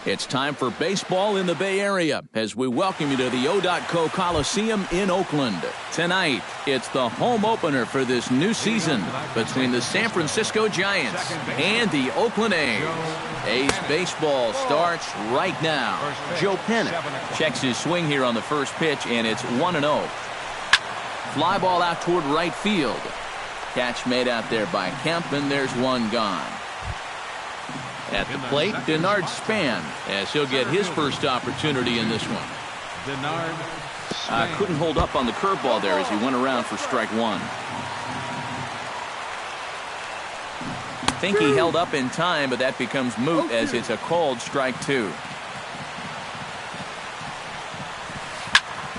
It's time for baseball in the Bay Area as we welcome you to the O.co Coliseum in Oakland. Tonight, it's the home opener for this new season between the San Francisco Giants and the Oakland A's. A's baseball starts right now. Joe Pennant checks his swing here on the first pitch, and it's 1-0. Fly ball out toward right field. Catch made out there by Kemp, and there's one gone. At the plate, Denard Span, as he'll get his first opportunity in this one. Couldn't hold up on the curveball there as he went around for strike one. I think he held up in time, but that becomes moot as it's a called strike two.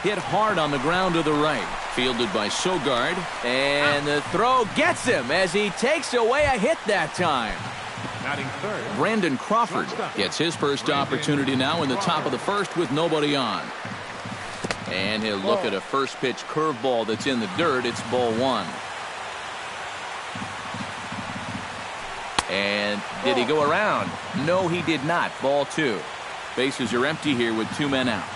Hit hard on the ground to the right. Fielded by Sogard. And the throw gets him as he takes away a hit that time. Brandon Crawford gets his first opportunity now in the top of the first with nobody on. And he'll look at a first pitch curveball that's in the dirt. It's ball one. And did he go around? No, he did not. Ball two. Bases are empty here with two men out.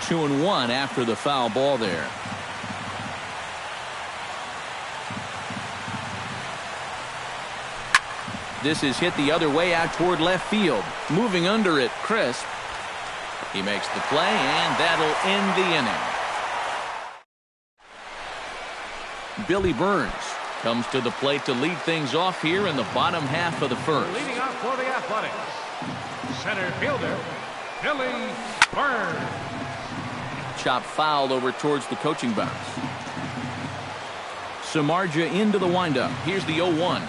2-1 after the foul ball there. This is hit the other way out toward left field. Moving under it, Crisp. He makes the play, and that'll end the inning. Billy Burns comes to the plate to lead things off here in the bottom half of the first. Leading off for the Athletics, center fielder, Billy Burns. Chop fouled over towards the coaching box. Samardzija into the windup. Here's the 0-1.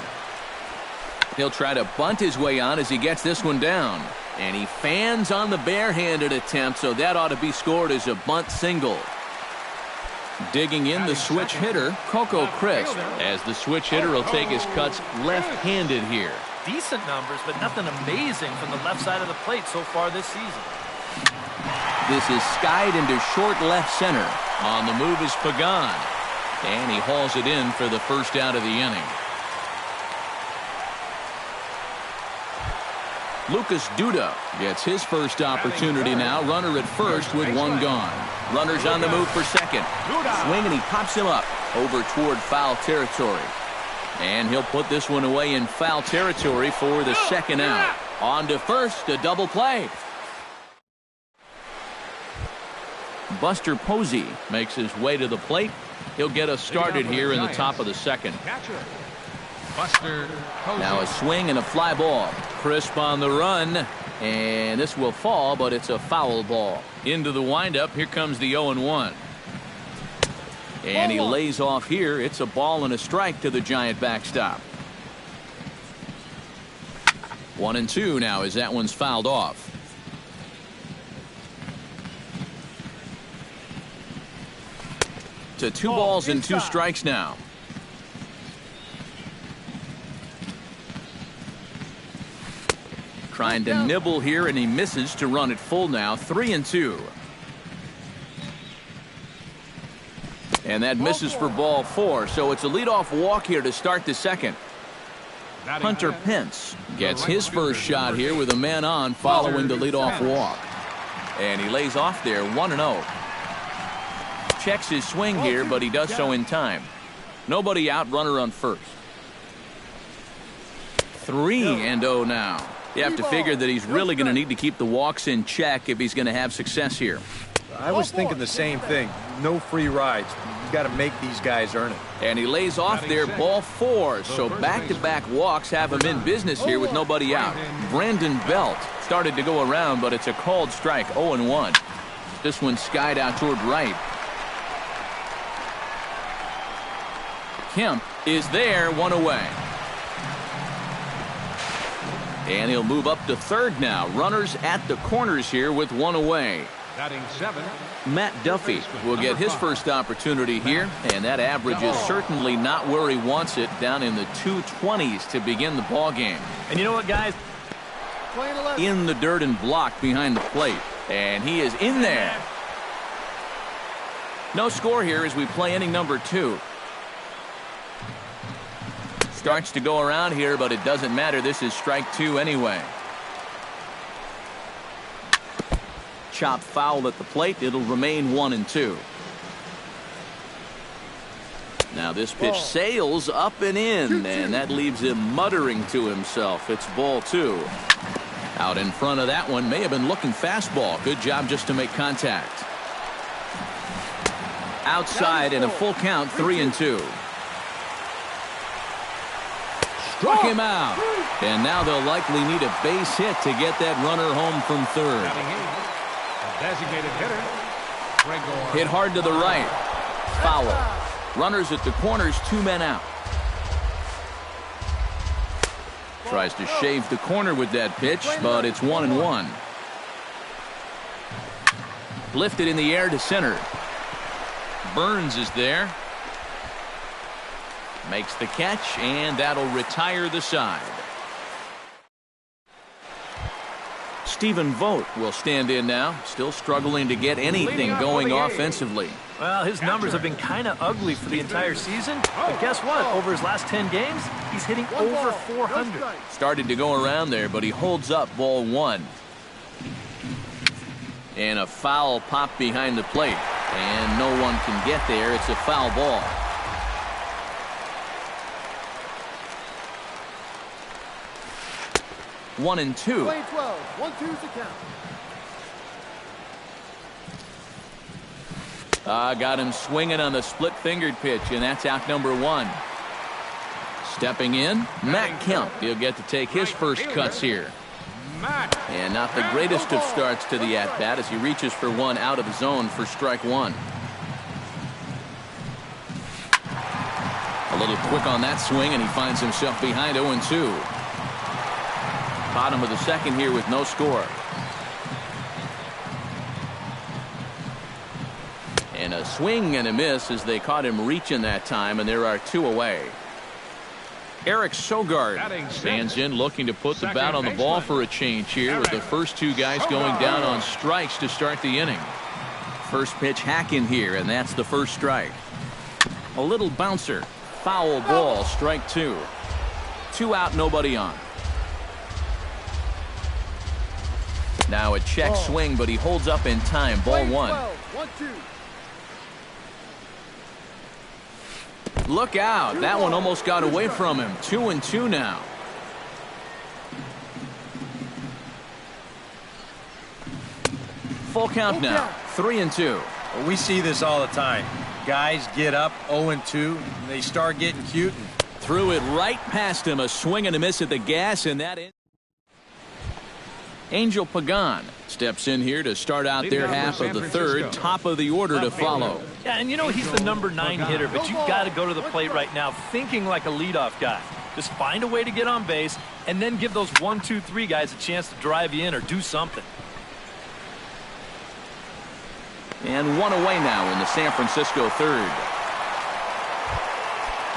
He'll try to bunt his way on as he gets this one down. And he fans on the barehanded attempt, so that ought to be scored as a bunt single. Digging in the switch hitter, Coco Crisp, as the switch hitter will take his cuts left-handed here. Decent numbers, but nothing amazing from the left side of the plate so far this season. This is skied into short left center. On the move is Pagan. And he hauls it in for the first out of the inning. Lucas Duda gets his first opportunity now. Runner at first with one gone. Runner's on the move for second. Swing, and he pops him up over toward foul territory. And he'll put this one away in foul territory for the second out. On to first, a double play. Buster Posey makes his way to the plate. He'll get us started here in the top of the second. Now a swing and a fly ball. Crisp on the run, and this will fall, but it's a foul ball. Into the windup, here comes the 0-1. And he lays off here. It's a ball and a strike to the Giant backstop. 1-2 now as that one's fouled off. To 2 balls and 2 strikes now. Trying to nibble here, and he misses to run it full now. 3-2. And that misses for ball 4, so it's a leadoff walk here to start the second. Hunter Pence gets his first shot here with a man on following the leadoff walk. And he lays off there, 1-0. Checks his swing here, but he does so in time. Nobody out, runner on first. 3-0 now. You have to figure that he's really going to need to keep the walks in check if he's going to have success here. I was thinking the same thing. No free rides. You got to make these guys earn it. And he lays off there, ball 4. So back-to-back walks have him in business here with nobody out. Brandon Belt started to go around, but it's a called strike, 0-1. This one skied out toward right. Kemp is there, 1 away. And he'll move up to third now. Runners at the corners here with 1 away. Matt Duffy will get his first opportunity here, and that average is certainly not where he wants it, down in the 220s to begin the ball game. And you know what, guys? In the dirt and blocked behind the plate, and he is in there. No score here as we play inning number 2. starts to go around here, but it doesn't matter. This is strike 2 anyway. Chop foul at the plate. It'll remain 1-2. Now this pitch sails up and in, and that leaves him muttering to himself. It's ball 2. Out in front of that one, may have been looking fastball. Good job just to make contact. Outside in a full count, 3-2. Struck him out. And now they'll likely need a base hit to get that runner home from third. Designated hitter. Hit hard to the right. Foul. Runners at the corners, 2 men out. Tries to shave the corner with that pitch, but it's 1-1. Lifted in the air to center. Burns is there. Makes the catch, and that'll retire the side. Stephen Vogt will stand in now, still struggling to get anything going offensively. Well, his numbers have been kind of ugly for the entire season, but guess what? Over his last 10 games, he's hitting over 400. Started to go around there, but he holds up ball 1. And a foul pop behind the plate, and no one can get there. It's a foul ball. One and 2. Play 12. 1-2's the count. Got him swinging on the split-fingered pitch, and that's out number 1. Stepping in, Matt Kemp. He'll get to take his first cuts here. And not the greatest of starts to the at-bat as he reaches for one out of the zone for strike 1. A little quick on that swing, and he finds himself behind 0-2. Bottom of the second here with no score. And a swing and a miss as they caught him reaching that time, and there are 2 away. Eric Sogard stands in looking to put the bat on the ball for a change here with the first 2 guys going down on strikes to start the inning. First pitch hacking here, and that's the first strike. A little bouncer. Foul ball, strike 2. 2 out, nobody on. Now a check swing, but he holds up in time. Ball 1. 1-2. Look out. That one almost got away from him. 2-2 now. Full count now. 3-2. Well, we see this all the time. Guys get up 0-2, and they start getting cute. Threw it right past him. A swing and a miss at the gas, and that ends. Angel Pagan steps in here to start out their half of the third. Top of the order to follow. Yeah, and you know he's the number 9 hitter, but you've got to go to the plate right now thinking like a leadoff guy. Just find a way to get on base and then give those 1, 2, 3 guys a chance to drive you in or do something. And 1 away now in the San Francisco third.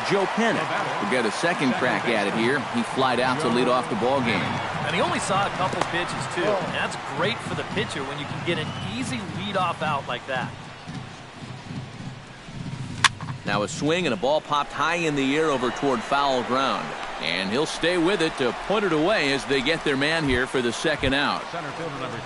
Joe Pennant will get a second crack at it here. He flied out to lead off the ball game. And he only saw a couple pitches, too. And that's great for the pitcher when you can get an easy leadoff out like that. Now a swing and a ball popped high in the air over toward foul ground. And he'll stay with it to put it away as they get their man here for the second out. Center fielder number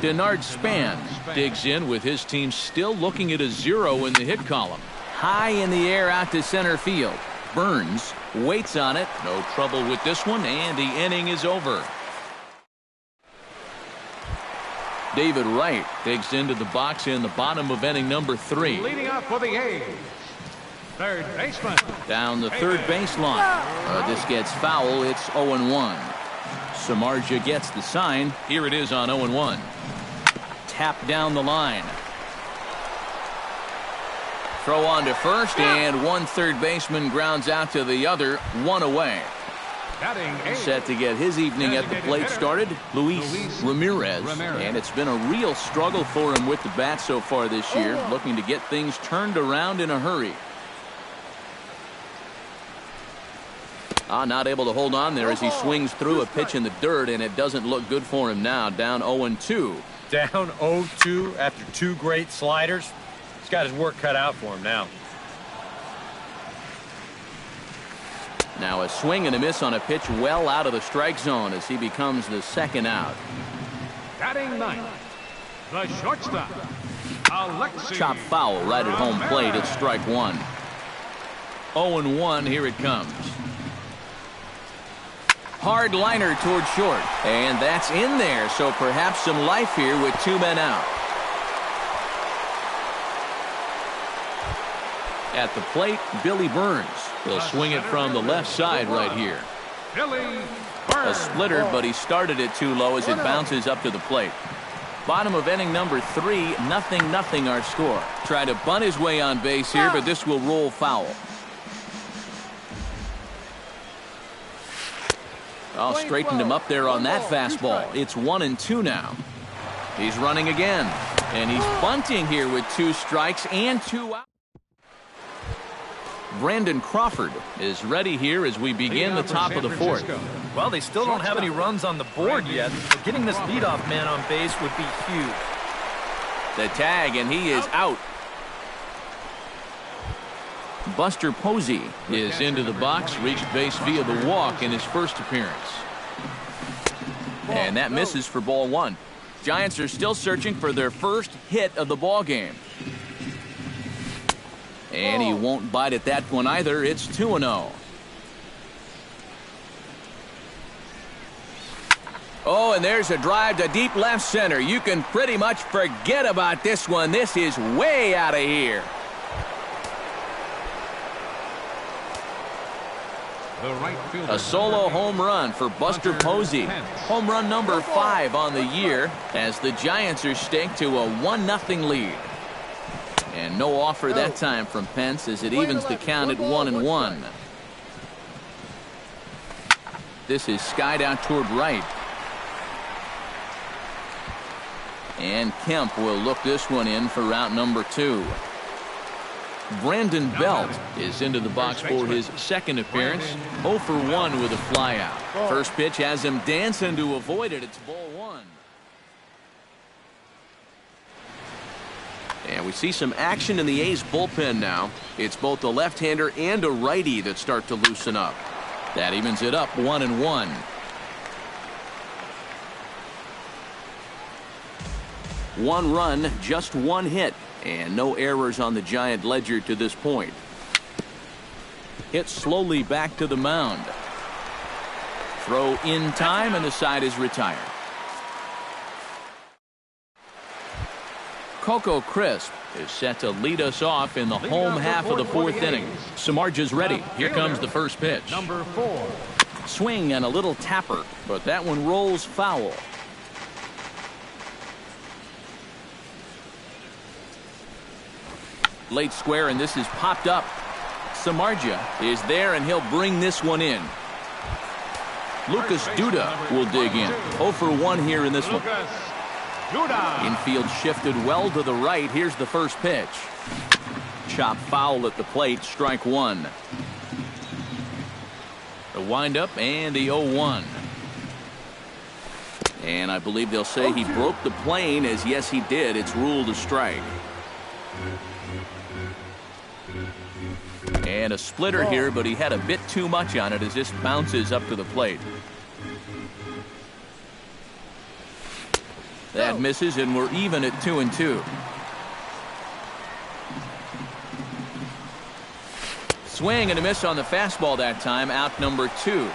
2. Denard Span digs in with his team still looking at a 0 in the hit column. High in the air out to center field. Burns waits on it. No trouble with this one, and the inning is over. David Wright digs into the box in the bottom of inning number 3. Leading off for the A's. Third baseman. Down the third baseline. This gets foul. It's 0-1. Samardzija gets the sign. Here it is on 0-1. Tap down the line. Throw on to first, and one third baseman grounds out to the other. 1 away. Set to get his evening at the plate started, Luis Ramirez. And it's been a real struggle for him with the bat so far this year, looking to get things turned around in a hurry. Not able to hold on there as he swings through a pitch in the dirt, and it doesn't look good for him now. Down 0-2. Down 0-2 after 2 great sliders. He's got his work cut out for him now. Now a swing and a miss on a pitch well out of the strike zone as he becomes the second out. Batting ninth, the shortstop, Alexi. Chop foul right at home plate. It's strike one. 0-1. Here it comes. Hard liner toward short. And that's in there. So perhaps some life here with two men out. At the plate, Billy Burns. He'll swing it from the left side right here. Billy A Burns. splitter, but he started it too low as it bounces up to the plate. Bottom of inning number 3, 0-0 our score. Try to bunt his way on base here, but this will roll foul. Oh, straightened him up there on that fastball. It's 1-2 now. He's running again, and he's bunting here with 2 strikes and 2 outs. Brandon Crawford is ready here as we begin the top of the fourth. Well, they still don't have any runs on the board yet, but getting this leadoff man on base would be huge. The tag, and he is out. Buster Posey is into the box, reached base via the walk in his first appearance. And that misses for ball 1. Giants are still searching for their first hit of the ball game. And he won't bite at that one either. It's 2-0. Oh, and there's a drive to deep left center. You can pretty much forget about this one. This is way out of here. The right fielder. A solo home run for Buster Posey. Home run number 5 on the year as the Giants are staked to a 1-0 lead. And no offer that time from Pence as it evens the count at 1-1. This is skied out toward right. And Kemp will look this one in for route number 2. Brandon Belt is into the box for his second appearance. 0 for 1 with a flyout. First pitch has him dancing to avoid it. It's ball 1. And we see some action in the A's bullpen now. It's both a left-hander and a righty that start to loosen up. That evens it up 1-1. One run, just one hit, and no errors on the Giant ledger to this point. Hit slowly back to the mound. Throw in time, and the side is retired. Coco Crisp is set to lead us off in the home half of the fourth inning. Samardzija's ready. Here comes the first pitch. Number 4. Swing and a little tapper, but that one rolls foul. Late square, and this is popped up. Samardzija is there, and he'll bring this one in. Lucas Duda will dig in. 0 for 1 here in this one. Infield shifted well to the right. Here's the first pitch. Chop foul at the plate. Strike 1. The windup and the 0-1. And I believe they'll say he broke the plane, as yes he did. It's ruled a strike. And a splitter here, but he had a bit too much on it as this bounces up to the plate. That misses, and we're even at 2-2. Swing and a miss on the fastball that time. Out number 2.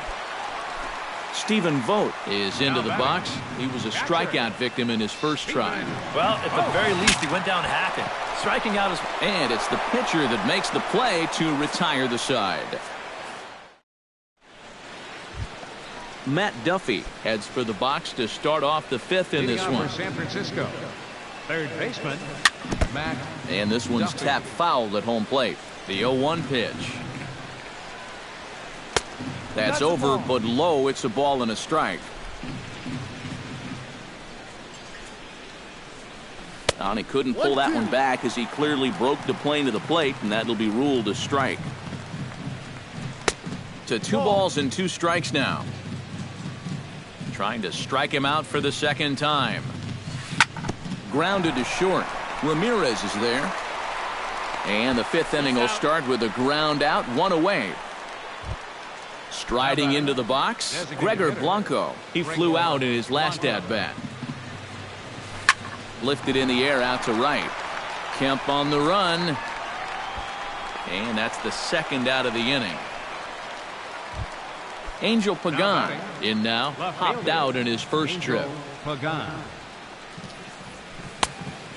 Stephen Vogt is into the box. He was a strikeout victim in his first try. Well, at the very least, he went down hacking. Striking out his... And it's the pitcher that makes the play to retire the side. Matt Duffy heads for the box to start off the 5th in this one. For San Francisco, third baseman, Matt. And this one's Duffy. tapped foul at home plate. The 0-1 pitch. That's over, but low. It's a ball and a strike. And he couldn't pull that one back as he clearly broke the plane to the plate, and that'll be ruled a strike. To 2 balls and 2 strikes now. Trying to strike him out for the second time. Grounded to short. Ramirez is there. And the 5th inning will start with a ground out, 1 away. Striding into the box, Gregor Blanco. He flew out in his last at-bat. Lifted in the air out to right. Kemp on the run. And that's the second out of the inning. Angel Pagan in now, popped out in his first trip.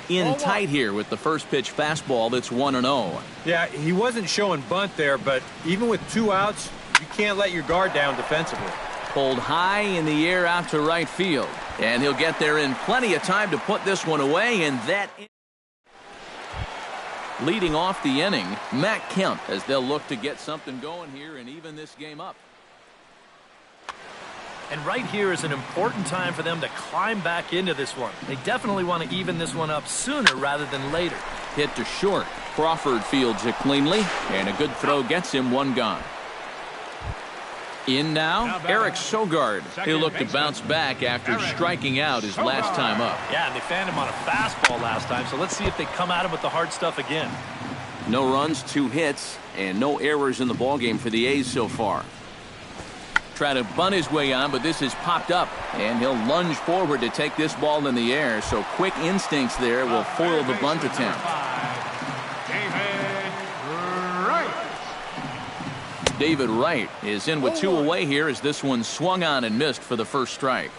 In tight here with the first pitch fastball that's 1-0. Yeah, he wasn't showing bunt there, but even with 2 outs, you can't let your guard down defensively. Pulled high in the air out to right field. And he'll get there in plenty of time to put this one away, and that... Leading off the inning, Matt Kemp, as they'll look to get something going here and even this game up. And right here is an important time for them to climb back into this one. They definitely want to even this one up sooner rather than later. Hit to short. Crawford fields it cleanly, and a good throw gets him 1 gone. In now, Eric Sogard. He'll look to bounce back after striking out his last time up. Yeah, and they fanned him on a fastball last time, so let's see if they come at him with the hard stuff again. No runs, 2 hits, and no errors in the ballgame for the A's so far. Try to bunt his way on, but this has popped up, and he'll lunge forward to take this ball in the air, so quick instincts there will foil the bunt attempt. David Wright is in with 2 away here as this one swung on and missed for the first strike.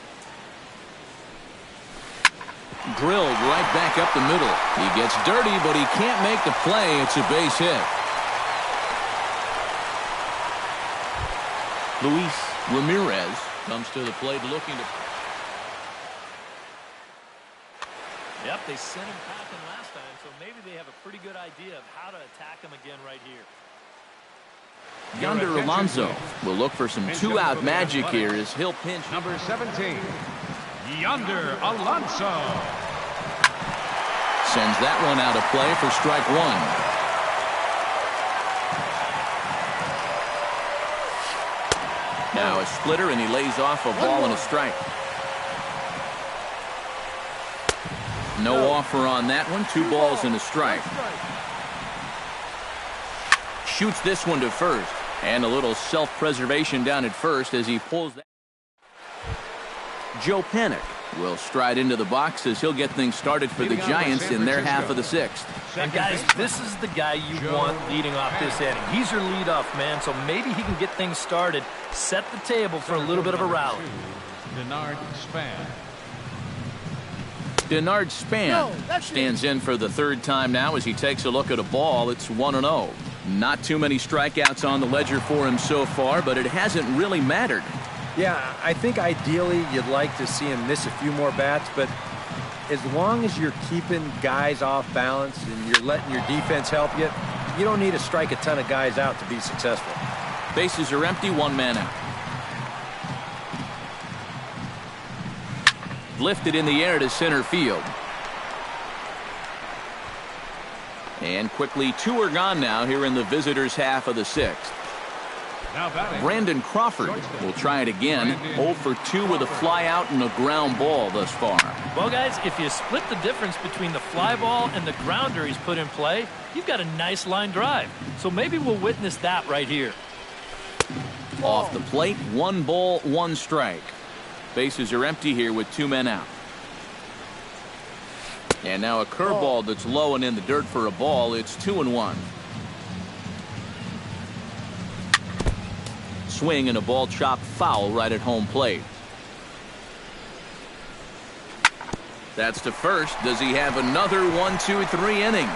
Drilled right back up the middle. He gets dirty, but he can't make the play. It's a base hit. Luis Ramirez comes to the plate looking to... Yep, they sent him packing last time, so maybe they have a pretty good idea of how to attack him again right here. Yonder Alonso will look for some 2-out magic here as he'll pinch. Number 17, Yonder Alonso. Sends that one out of play for strike 1. Now a splitter, and he lays off a ball and a strike. No offer on that one. 2 balls and a strike. Shoots this one to first, and a little self-preservation down at first as he pulls that. Joe Panik will stride into the box as he'll get things started for the Giants in their half of the 6th. And guys, this is the guy you want leading off this inning. He's your leadoff man, so maybe he can get things started, set the table for a little bit of a rally. Denard Span stands in for the 3rd time now as he takes a look at a ball. It's 1-0. Not too many strikeouts on the ledger for him so far, but it hasn't really mattered. Yeah, I think ideally you'd like to see him miss a few more bats, but as long as you're keeping guys off balance and you're letting your defense help you, you don't need to strike a ton of guys out to be successful. Bases are empty, 1 man out. Lifted in the air to center field. And quickly 2 are gone now here in the visitors' half of the 6th. Brandon Crawford will try it again. 0 for 2 with a fly out and a ground ball thus far. Well, guys, if you split the difference between the fly ball and the grounder he's put in play, you've got a nice line drive. So maybe we'll witness that right here. Off the plate, 1 ball, 1 strike. Bases are empty here with 2 men out. And now a curveball that's low and in the dirt for a ball. It's 2-1. Swing and a ball chopped foul right at home plate. That's to first. Does he have another 1-2-3 inning?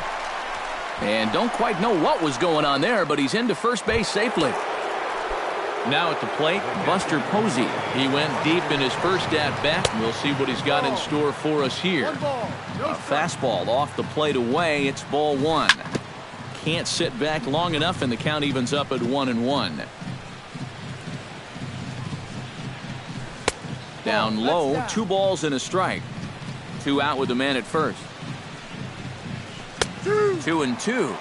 And don't quite know what was going on there, but he's into first base safely. Now at the plate, Buster Posey. He went deep in his first at-bat. We'll see what he's got in store for us here. A fastball off the plate away. It's ball 1. Can't sit back long enough, and the count evens up at 1-1. Down low, 2 balls and a strike. 2 out with the man at first. 2-2.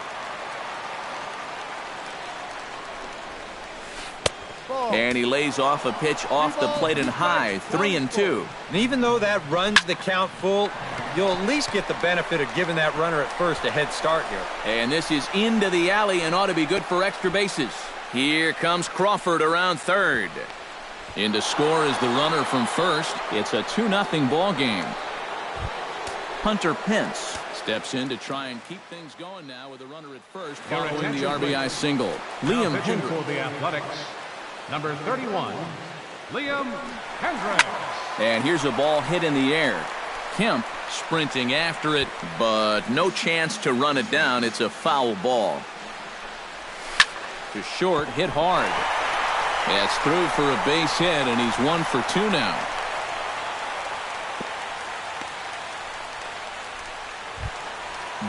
And he lays off a pitch off the plate and high. 3-2. And even though that runs the count full, you'll at least get the benefit of giving that runner at first a head start here. And this is into the alley and ought to be good for extra bases. Here comes Crawford around third. In to score is the runner from first. It's a 2-0 ball game. Hunter Pence steps in to try and keep things going now with a runner at first following the RBI single. Liam pitching Hendricks. for the Athletics, number 31, Liam Hendricks. And here's a ball hit in the air. Kemp sprinting after it, but no chance to run it down. It's a foul ball. To short, hit hard. It's through for a base hit, and he's 1 for 2 now.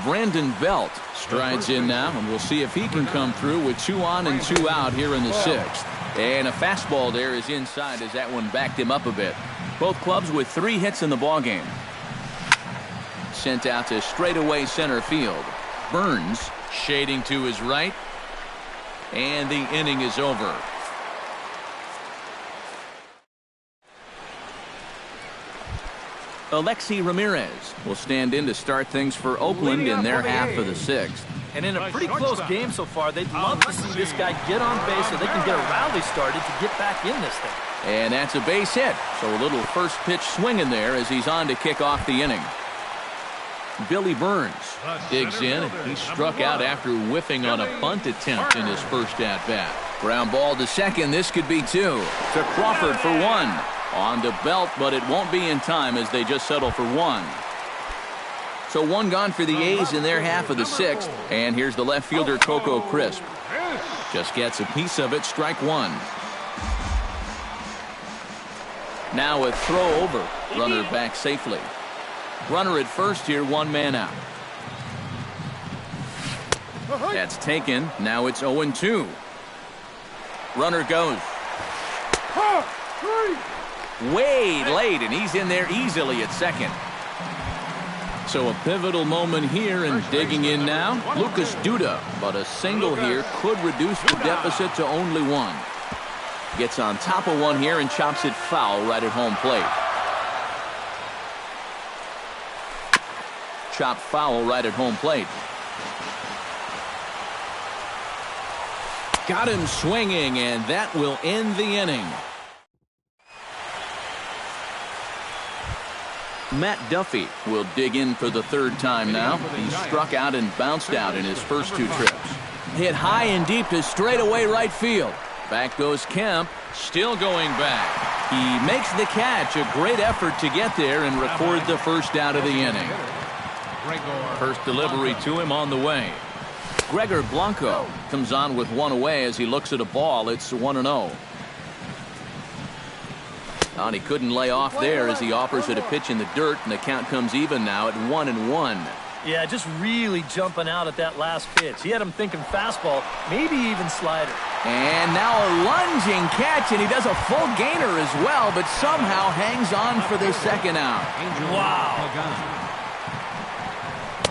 Brandon Belt strides in now, and we'll see if he can come through with 2 on and 2 out here in the 6th. And a fastball there is inside as that one backed him up a bit. Both clubs with 3 hits in the ballgame. Sent out to straightaway center field. Burns shading to his right. And the inning is over. Alexi Ramirez will stand in to start things for Oakland in their half of the 6th. And in a pretty close game so far, they'd love to see this guy get on base so they can get a rally started to get back in this thing. And that's a base hit. So a little first pitch swing in there as he's on to kick off the inning. Billy Burns digs in. He struck out after whiffing on a bunt attempt in his first at-bat. Ground ball to second. This could be 2. To Crawford for 1. On to Belt, but it won't be in time as they just settle for 1. So 1 gone for the A's in their half of the 6th. And here's the left fielder, Coco Crisp. Just gets a piece of it, strike 1. Now a throw over. Runner back safely. Runner at first here, 1 man out. That's taken. Now it's 0-2. Runner goes. Way late, and he's in there easily at second. So a pivotal moment here, and digging in now, Lucas Duda. But a single here could reduce the deficit to only 1. Gets on top of one here and chops it foul right at home plate. Chop foul right at home plate. Got him swinging, and that will end the inning. Matt Duffy will dig in for the 3rd time now. He struck out and bounced out in his first 2 trips. Hit high and deep to straightaway right field. Back goes Kemp, still going back. He makes the catch. A great effort to get there and record the first out of the inning. First delivery to him on the way. Gregor Blanco comes on with 1 away as he looks at a ball. It's 1-0. And he couldn't lay off there as he offers it a pitch in the dirt, and the count comes even now at 1-1. Yeah, just really jumping out at that last pitch. He had him thinking fastball, maybe even slider. And now a lunging catch, and he does a full gainer as well, but somehow hangs on for the 2nd out. Wow.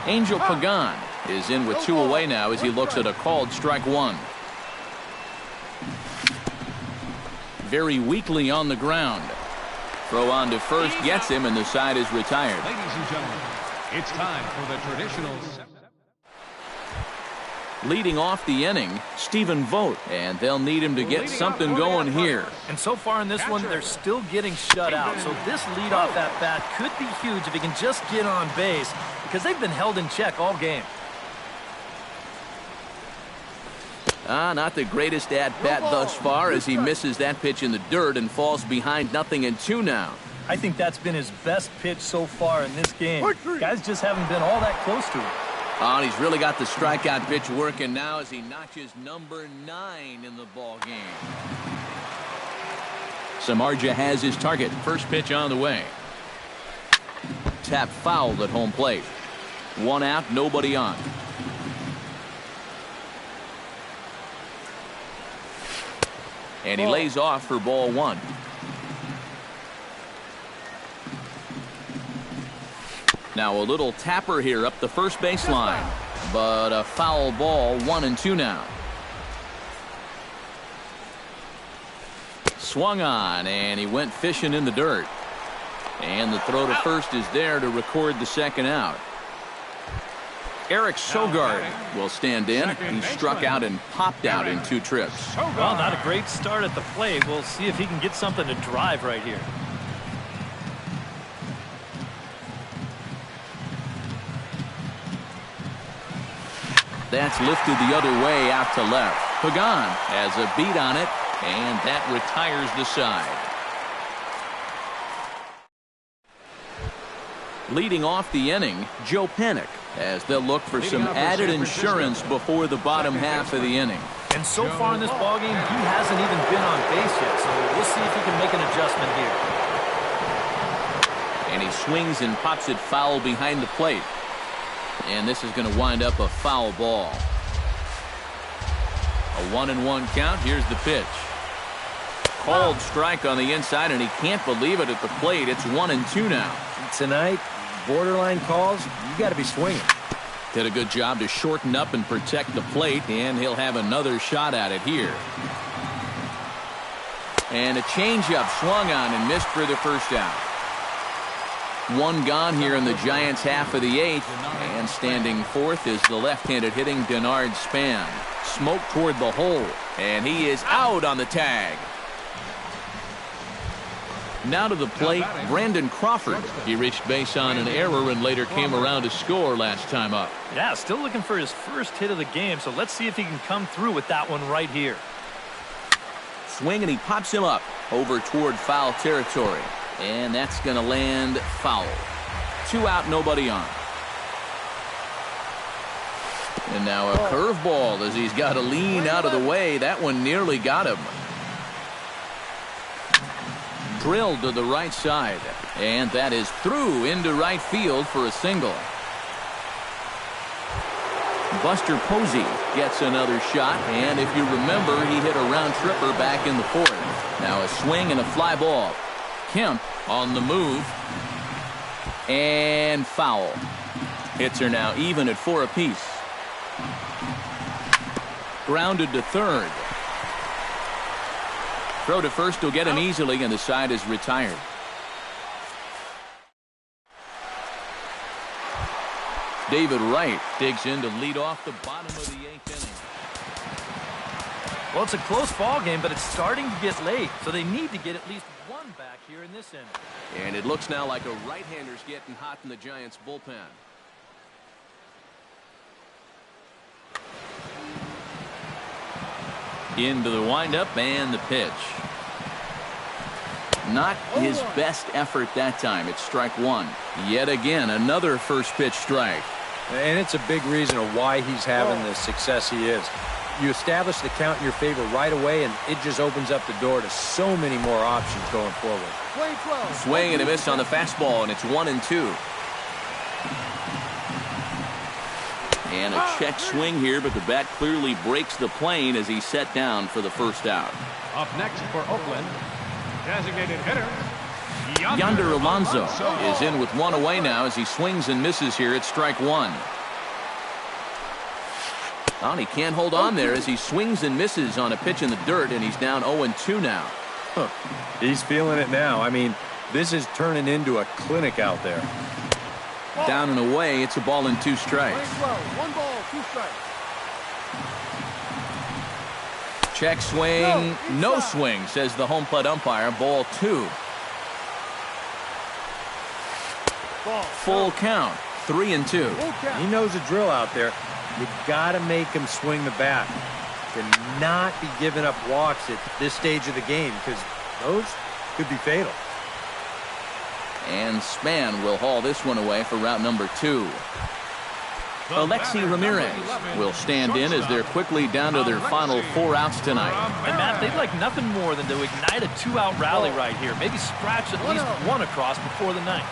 Angel Pagan is in with 2 away now as he looks at a called strike 1. Very weakly on the ground. Throw on to first gets him, and the side is retired. Ladies and gentlemen, it's time for the traditional. Leading off the inning, Stephen Vogt, and they'll need him to get something going here. And so far in this one, they're still getting shut out. So this leadoff at bat could be huge if he can just get on base, because they've been held in check all game. Not the greatest at-bat thus far as he misses that pitch in the dirt and falls behind 0-2 now. I think that's been his best pitch so far in this game. Guys just haven't been all that close to it. And he's really got the strikeout pitch working now as he notches number 9 in the ball game. Samardzija has his target. First pitch on the way. Tap fouled at home plate. 1 out, nobody on. And he lays off for ball 1. Now a little tapper here up the first baseline, but a foul ball. 1-2 now. Swung on, and he went fishing in the dirt. And the throw to first is there to record the 2nd out. Eric Sogard will stand in. He struck out and popped out in 2 trips. Well, not a great start at the plate. We'll see if he can get something to drive right here. That's lifted the other way out to left. Pagan has a beat on it, and that retires the side. Leading off the inning, Joe Panik, as they'll look for some added insurance before the bottom half of the inning. And so far in this ballgame, he hasn't even been on base yet, so we'll see if he can make an adjustment here. And he swings and pops it foul behind the plate. And this is going to wind up a foul ball. A 1-1 count. Here's the pitch. Called strike on the inside, and he can't believe it at the plate. It's 1-2 now. Tonight, borderline calls, you got to be swinging. Did a good job to shorten up and protect the plate, and he'll have another shot at it here. And a changeup swung on and missed for the first out. 1 gone here in the Giants' half of the 8th, and standing fourth is the left-handed hitting Denard Span. Smoke toward the hole, and he is out on the tag. Now to the plate, Brandon Crawford. He reached base on an error and later came around to score last time up. Yeah, still looking for his first hit of the game, so let's see if he can come through with that one right here. Swing, and he pops him up over toward foul territory. And that's going to land foul. 2 out, nobody on. And now a curveball as he's got to lean out of the way. That one nearly got him. Drilled to the right side. And that is through into right field for a single. Buster Posey gets another shot. And if you remember, he hit a round tripper back in the 4th. Now a swing and a fly ball. Kemp on the move, and foul. Hits are now even at 4 apiece. Grounded to third. Throw to first will get him easily, and the side is retired. David Wright digs in to lead off the bottom of the 8th inning. Well, it's a close ball game, but it's starting to get late, so they need to get at least one back here in this inning. And it looks now like a right-hander's getting hot in the Giants' bullpen. Into the windup and the pitch. Not his best effort that time. It's strike 1. Yet again, another first pitch strike. And it's a big reason of why he's having the success he is. You establish the count in your favor right away, and it just opens up the door to so many more options going forward. Swing and a miss on the fastball, and it's 1-2. And a check swing here, but the bat clearly breaks the plane as he's set down for the first out. Up next for Oakland, designated hitter Yonder Alonso is in with 1 away now as he swings and misses here at strike 1. Oh, and he can't hold on there as he swings and misses on a pitch in the dirt, and he's down 0-2 now. He's feeling it now. I mean, this is turning into a clinic out there. Down and away, it's a ball and 2 strikes. 1 ball, 2 strikes. Check swing, no swing, says the home plate umpire. Ball 2. Full count, 3-2. He knows the drill out there. You got to make him swing the bat. To not be giving up walks at this stage of the game, because those could be fatal. And Span will haul this one away for route number 2. Alexi Ramirez will stand in as they're quickly down to their final 4 outs tonight. And Matt, they'd like nothing more than to ignite a 2-out rally right here. Maybe scratch at least 1 across before the 9th.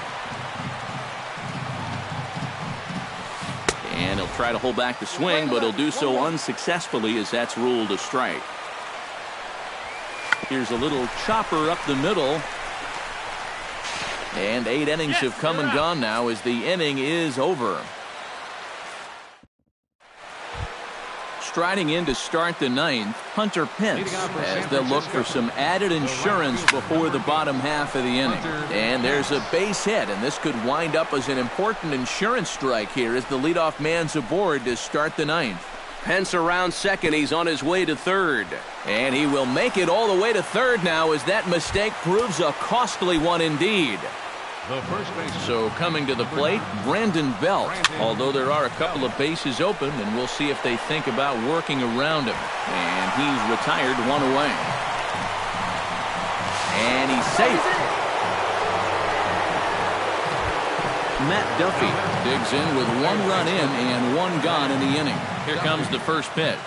And he'll try to hold back the swing, but he'll do so unsuccessfully as that's ruled a strike. Here's a little chopper up the middle. And 8 innings have come and gone now as the inning is over. striding in to start the ninth, Hunter Pence, as they'll look for some added insurance before the bottom half of the inning. And there's a base hit, and this could wind up as an important insurance strike here as the leadoff man's aboard to start the ninth. Pence around second. He's on his way to third. And he will make it all the way to third now as that mistake proves a costly one indeed. So coming to the plate, Brandon Belt. Although there are a couple of bases open, and we'll see if they think about working around him. And he's retired one away. And he's safe. Matt Duffy digs in with 1 run in and 1 gone in the inning. Here comes the first pitch.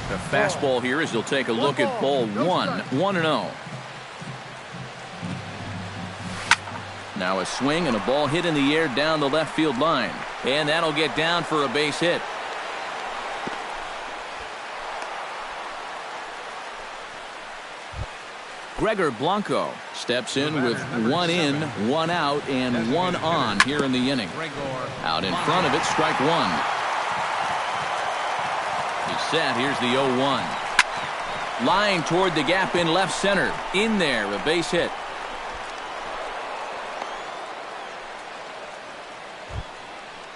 The fastball here as he'll take a look at ball 1, 1-0. Now a swing and a ball hit in the air down the left field line. And that'll get down for a base hit. Gregor Blanco steps in with 1 in, 1 out, and 1 on here in the inning. Out in front of it, strike 1. He's set. Here's the 0-1. Line toward the gap in left center. In there, a base hit.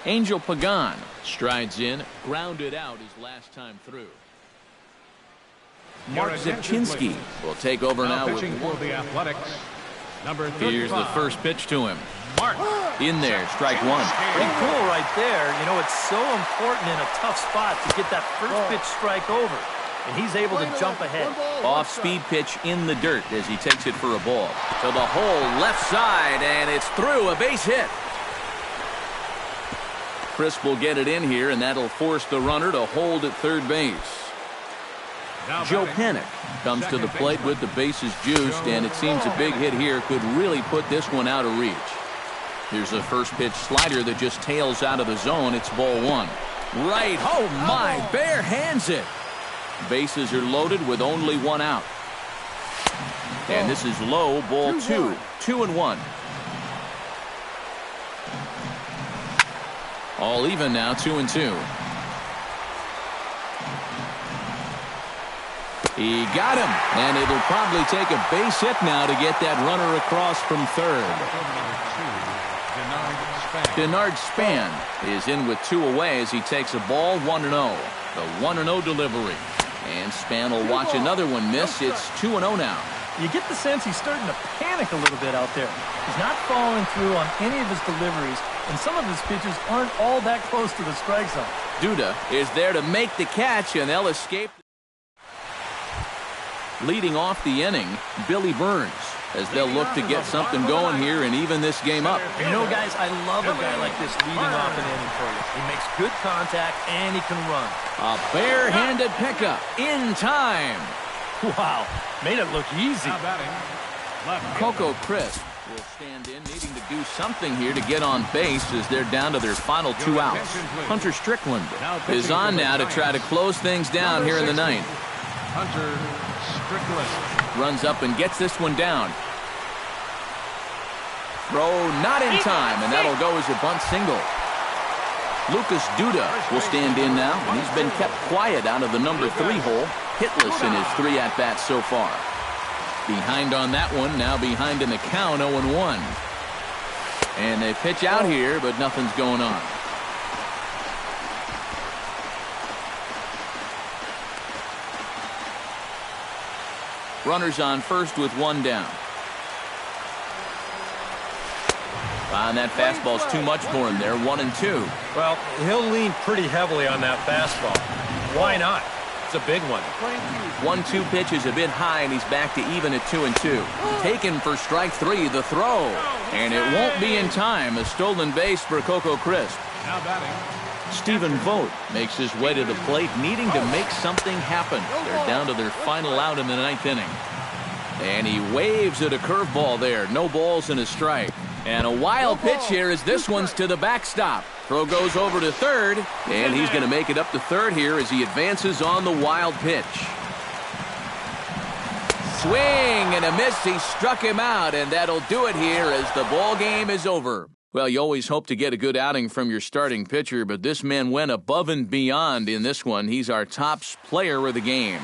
Angel Pagan strides in, grounded out his last time through. Mark Zipchinski will take over now with for the Athletics. Number 35. Here's the first pitch to him. Mark. In there, strike 1. Pretty cool right there. You know, it's so important in a tough spot to get that first pitch strike over. And he's able to jump ahead. Off-speed pitch in the dirt as he takes it for a ball. To the hole, left side, and it's through, a base hit. Crisp will get it in here, and that'll force the runner to hold at third base. Joe Panik comes to the plate with the bases juiced, and it seems a big hit here could really put this one out of reach. Here's a first pitch slider that just tails out of the zone. It's ball 1. Right. Oh, my. Bare hands it. Bases are loaded with only 1 out. And this is low, ball 2. 2-1. All even now, 2-2. He got him, and it'll probably take a base hit now to get that runner across from third. Denard Span is in with 2 away as he takes a ball 1-0. The 1-0 delivery. And Span will watch another one miss. It's 2-0 now. You get the sense he's starting to panic a little bit out there. He's not following through on any of his deliveries, and some of his pitches aren't all that close to the strike zone. Duda is there to make the catch, and they'll escape. Leading off the inning, Billy Burns, as they'll look to get something going here and even this game up. You know, guys, I love a guy like this leading off an inning for you. He makes good contact, and he can run. A bare-handed pickup in time. Wow, made it look easy. Coco Crisp will stand in, needing to do something here to get on base as they're down to their final 2 outs. Hunter Strickland is on now to try to close things down here in the ninth. Hunter Strickland runs up and gets this one down. Throw not in time, and that'll go as a bunt single. Lucas Duda will stand in now, and he's been kept quiet out of the number 3 hole, hitless in his 3 at-bats so far. Behind on that one, now behind in the count, 0-1. And they pitch out here, but nothing's going on. Runners on first with 1 down. And that fastball's too much for him there, 1-2. Well, he'll lean pretty heavily on that fastball. Why not? It's a big one. 1-2 pitch is a bit high, and he's back to even at 2-2. Taken for strike 3, the throw. And it won't be in time. A stolen base for Coco Crisp. now batting. Stephen Vogt makes his way to the plate, needing to make something happen. They're down to their final out in the 9th inning. And he waves at a curveball there. No balls and a strike. And a wild pitch here as this one's to the backstop. Throw goes over to third, and he's going to make it up to third here as he advances on the wild pitch. Swing and a miss. He struck him out, and that'll do it here as the ball game is over. Well, you always hope to get a good outing from your starting pitcher, but this man went above and beyond in this one. He's our top player of the game.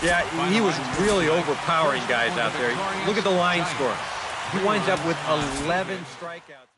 Yeah, he was really overpowering guys out there. Look at the line score. He winds up with 11 strikeouts.